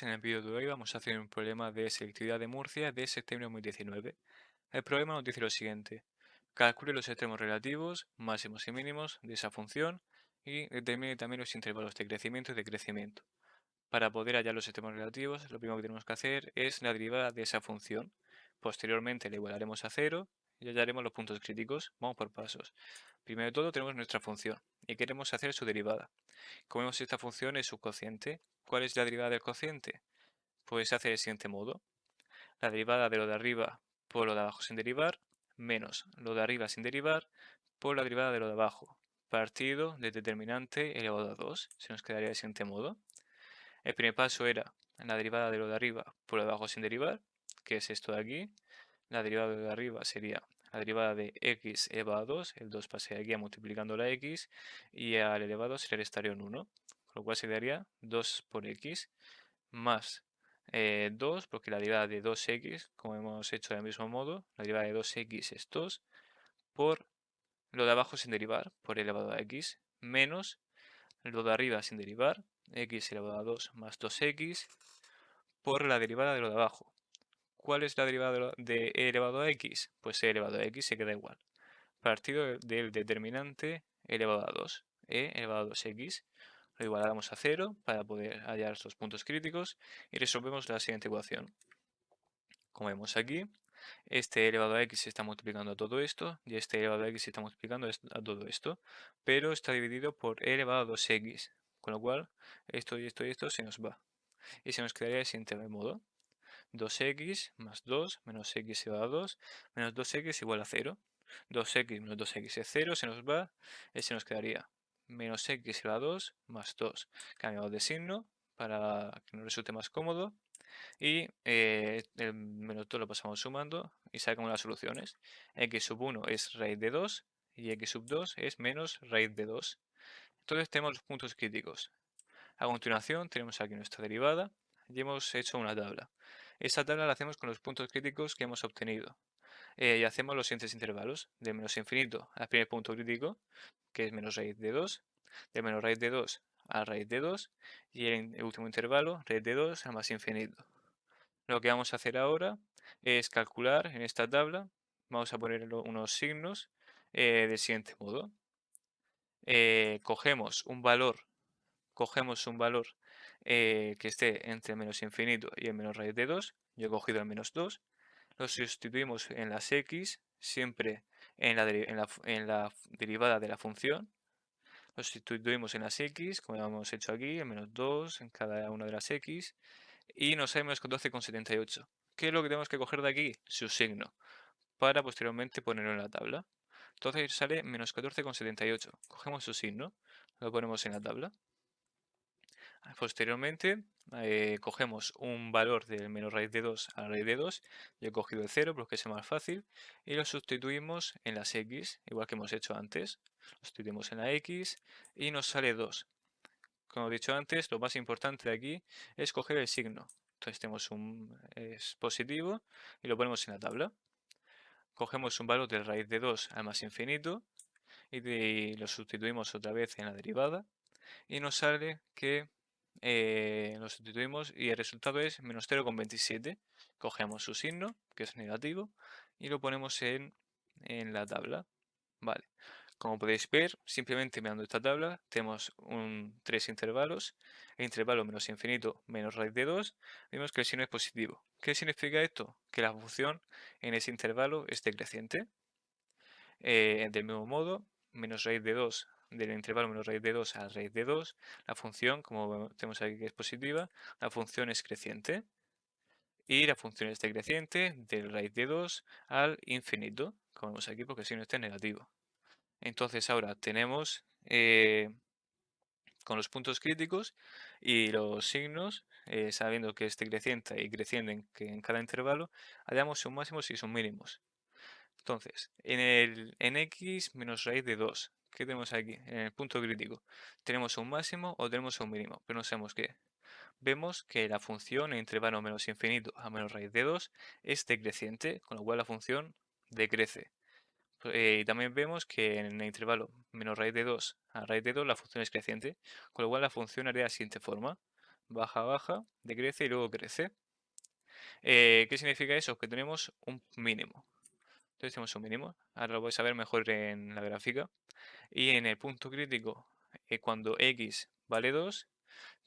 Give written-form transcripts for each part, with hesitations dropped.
días, en el vídeo de hoy vamos a hacer un problema de selectividad de Murcia de septiembre de 2019. El problema nos dice lo siguiente: calcule los extremos relativos, máximos y mínimos de esa función y determine también los intervalos de crecimiento y decrecimiento. Para poder hallar los extremos relativos, lo primero que tenemos que hacer es la derivada de esa función. Posteriormente la igualaremos a cero y hallaremos los puntos críticos. Vamos por pasos. Primero de todo tenemos nuestra función y queremos hacer su derivada. Como vemos, esta función es su cociente. ¿Cuál es la derivada del cociente? Pues se hace del siguiente modo: la derivada de lo de arriba por lo de abajo sin derivar, menos lo de arriba sin derivar por la derivada de lo de abajo, partido de determinante elevado a 2. Se nos quedaría del siguiente modo. El primer paso era la derivada de lo de arriba por lo de abajo sin derivar, que es esto de aquí. La derivada de lo de arriba sería la derivada de x elevado a 2, el 2 pasaría multiplicando la x, y al elevado se le restaría un 1, con lo cual se daría 2 por x más 2, porque la derivada de 2x, como hemos hecho del mismo modo, la derivada de 2x es 2, por lo de abajo sin derivar, por elevado a x, menos lo de arriba sin derivar, x elevado a 2 más 2x, por la derivada de lo de abajo. ¿Cuál es la derivada de e elevado a x? Pues e elevado a x se queda igual. Partido del determinante elevado a 2, e elevado a 2x. Lo igualamos a 0 para poder hallar los puntos críticos y resolvemos la siguiente ecuación. Como vemos aquí, este elevado a x se está multiplicando a todo esto y este elevado a x se está multiplicando a todo esto, pero está dividido por e elevado a 2x, con lo cual esto y esto y esto se nos va. Y se nos quedaría el siguiente modo: 2x más 2 menos x elevado a 2 menos 2x igual a 0. 2x menos 2x es 0, se nos va y se nos quedaría menos x elevado a 2 más 2. Cambiamos de signo para que nos resulte más cómodo y el menos 2 lo pasamos sumando y sacamos las soluciones. X sub 1 es raíz de 2 y x sub 2 es menos raíz de 2. Entonces tenemos los puntos críticos. A continuación tenemos aquí nuestra derivada y hemos hecho una tabla. Esta tabla la hacemos con los puntos críticos que hemos obtenido. Y hacemos los siguientes intervalos: de menos infinito al primer punto crítico, que es menos raíz de 2, de menos raíz de 2 a raíz de 2, y el último intervalo, raíz de 2 a más infinito. Lo que vamos a hacer ahora es calcular en esta tabla. Vamos a poner unos signos del siguiente modo. Cogemos un valor que esté entre menos infinito y el menos raíz de 2. Yo he cogido el menos 2. Lo sustituimos en las x, siempre en la derivada de la función. Lo sustituimos en las x, como hemos hecho aquí, el menos 2 en cada una de las x. Y nos sale menos 14,78. ¿Qué es lo que tenemos que coger de aquí? Su signo, para posteriormente ponerlo en la tabla. Entonces sale menos 14,78. Cogemos su signo, lo ponemos en la tabla. Posteriormente, cogemos un valor del menos raíz de 2 a la raíz de 2. Yo he cogido el 0 porque es el más fácil. Y lo sustituimos en las x, igual que hemos hecho antes. Lo sustituimos en la x y nos sale 2. Como he dicho antes, lo más importante de aquí es coger el signo. Entonces tenemos un es positivo y lo ponemos en la tabla. Cogemos un valor de raíz de 2 al más infinito y lo sustituimos otra vez en la derivada. Y nos sale que lo sustituimos y el resultado es menos 0,27. Cogemos su signo, que es negativo, y lo ponemos en la tabla. Vale. Como podéis ver, simplemente mirando esta tabla, tenemos tres intervalos. El intervalo menos infinito menos raíz de 2. Vemos que el signo es positivo. ¿Qué significa esto? Que la función en ese intervalo es decreciente. Del mismo modo, menos raíz de 2 del intervalo menos raíz de 2 a raíz de 2, la función, como tenemos aquí que es positiva, la función es creciente. Y la función es decreciente de raíz de 2 al infinito, como vemos aquí, porque el signo está en negativo. Entonces ahora tenemos con los puntos críticos y los signos, sabiendo que es decreciente y creciente en cada intervalo, hallamos sus máximos y sus mínimos. Entonces, en x menos raíz de 2, ¿qué tenemos aquí? En el punto crítico, ¿tenemos un máximo o tenemos un mínimo? Pero no sabemos qué. Vemos que la función en intervalo menos infinito a menos raíz de 2 es decreciente, con lo cual la función decrece. Y también vemos que en el intervalo menos raíz de 2 a raíz de 2 la función es creciente, con lo cual la función haría de la siguiente forma: baja, baja, decrece y luego crece. ¿Qué significa eso? Que tenemos un mínimo. Entonces tenemos un mínimo. Ahora lo vais a ver mejor en la gráfica. Y en el punto crítico, cuando x vale 2,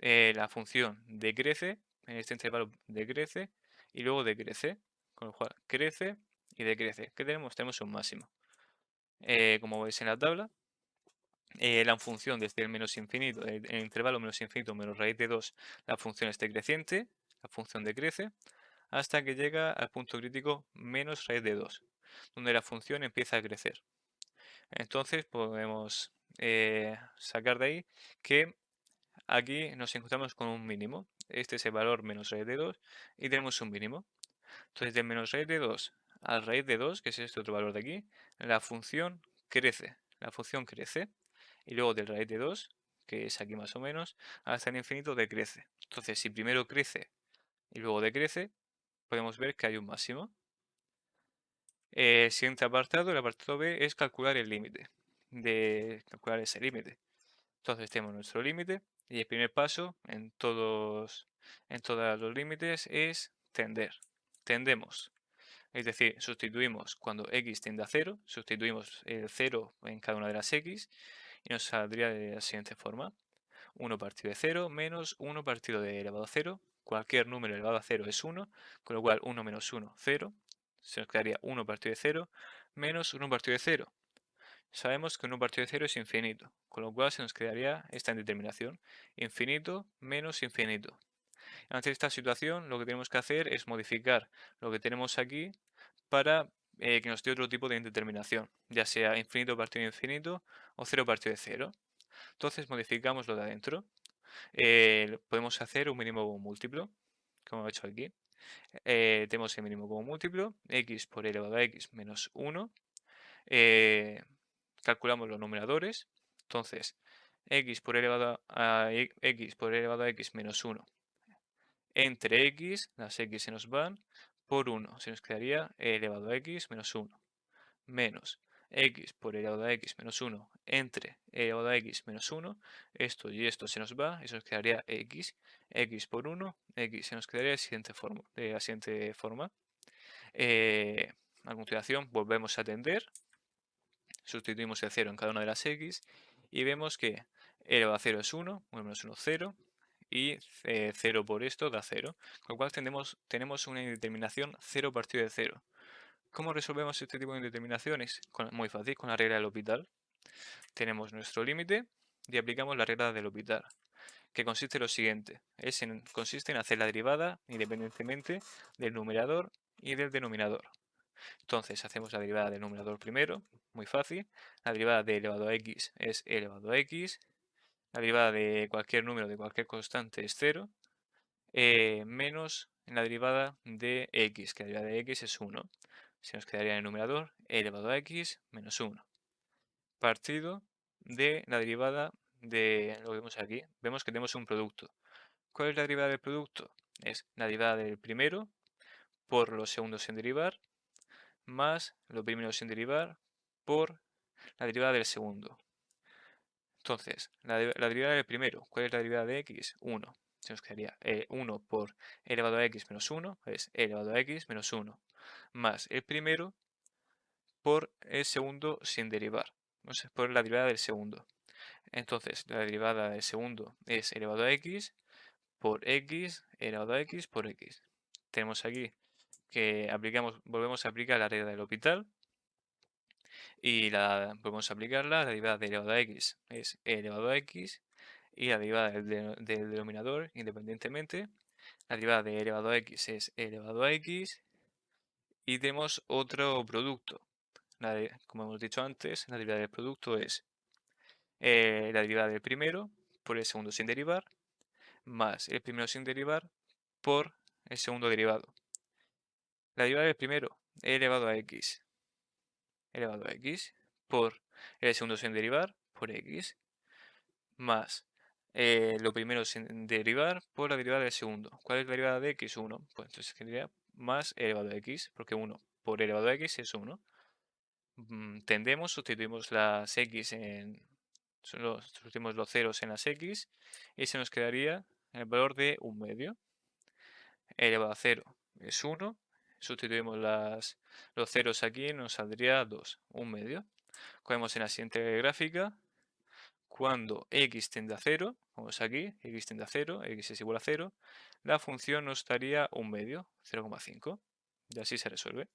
la función decrece, en este intervalo decrece y luego decrece. Con lo cual crece y decrece. ¿Qué tenemos? Tenemos un máximo. Como veis en la tabla, la función desde el menos infinito, el intervalo menos infinito menos raíz de 2, la función es decreciente, la función decrece, hasta que llega al punto crítico menos raíz de 2, donde la función empieza a crecer. Entonces podemos sacar de ahí que aquí nos encontramos con un mínimo. Este es el valor menos raíz de 2 y tenemos un mínimo. Entonces de menos raíz de 2 a raíz de 2, que es este otro valor de aquí, la función crece. La función crece. Y luego de raíz de 2, que es aquí más o menos, hasta el infinito decrece. Entonces si primero crece y luego decrece, podemos ver que hay un máximo. Siguiente apartado, el apartado B, es calcular el límite. De calcular ese límite. Entonces tenemos nuestro límite y el primer paso en todos los límites es tender. Tendemos. Es decir, sustituimos cuando x tiende a 0, sustituimos el 0 en cada una de las x y nos saldría de la siguiente forma. 1 partido de 0 menos 1 partido de elevado a 0. Cualquier número elevado a 0 es 1, con lo cual 1 menos 1, 0. Se nos quedaría 1 partido de 0 menos 1 partido de 0. Sabemos que 1 partido de 0 es infinito, con lo cual se nos quedaría esta indeterminación. Infinito menos infinito. Ante esta situación, lo que tenemos que hacer es modificar lo que tenemos aquí para que nos dé otro tipo de indeterminación, ya sea infinito partido de infinito o 0 partido de 0. Entonces modificamos lo de adentro. Podemos hacer un mínimo común múltiplo, como he hecho aquí. Tenemos el mínimo común múltiplo, x por elevado a x menos 1. Calculamos los numeradores. Entonces, x por elevado a x menos 1 entre x, las x se nos van, por 1. Se nos quedaría elevado a x menos 1 menos x por elevado a x menos 1 entre elevado a x menos 1. Esto y esto se nos va y se nos quedaría x por 1, x se nos quedaría de la siguiente forma. A continuación volvemos a tender, sustituimos el 0 en cada una de las x y vemos que elevado a 0 es 1, 1 menos 1, 0 y 0 por esto da 0, con lo cual tenemos una indeterminación 0 partido de 0. ¿Cómo resolvemos este tipo de indeterminaciones? Muy fácil, con la regla del L'Hopital. Tenemos nuestro límite y aplicamos la regla del L'Hopital, que consiste en lo siguiente. Consiste en hacer la derivada independientemente del numerador y del denominador. Entonces hacemos la derivada del numerador primero, muy fácil. La derivada de elevado a x es elevado a x. La derivada de cualquier número de cualquier constante es 0. Menos la derivada de x, que la derivada de x es 1. Se nos quedaría en el numerador elevado a x menos 1. Partido de la derivada de lo que vemos aquí. Vemos que tenemos un producto. ¿Cuál es la derivada del producto? Es la derivada del primero por los segundos sin derivar más lo primero sin derivar por la derivada del segundo. Entonces, la derivada del primero, ¿cuál es la derivada de x? 1. Se nos quedaría 1 por elevado a x menos 1, es elevado a x menos 1, más el primero por el segundo sin derivar, por la derivada del segundo. Entonces, la derivada del segundo es elevado a x por x elevado a x por x. Tenemos aquí que volvemos a aplicar la regla del L'Hopital y volvemos a aplicarla. La derivada de elevado a x es elevado a x y la derivada del denominador independientemente. La derivada de elevado a x es elevado a x y tenemos otro producto. Como hemos dicho antes, la derivada del producto es la derivada del primero por el segundo sin derivar más el primero sin derivar por el segundo derivado. La derivada del primero elevado a x por el segundo sin derivar por x más lo primero sin derivar por la derivada del segundo. ¿Cuál es la derivada de x? 1. Pues entonces sería más elevado a x, porque 1 por elevado a x es 1. Tendemos, sustituimos las x sustituimos los ceros en las x y se nos quedaría el valor de un medio. Elevado a 0 es 1. Sustituimos los ceros aquí, nos saldría 2, un medio. Cogemos en la siguiente gráfica, cuando x tiende a 0, vamos aquí, x tiende a 0, x es igual a 0, la función nos daría un medio, 0,5. Y así se resuelve.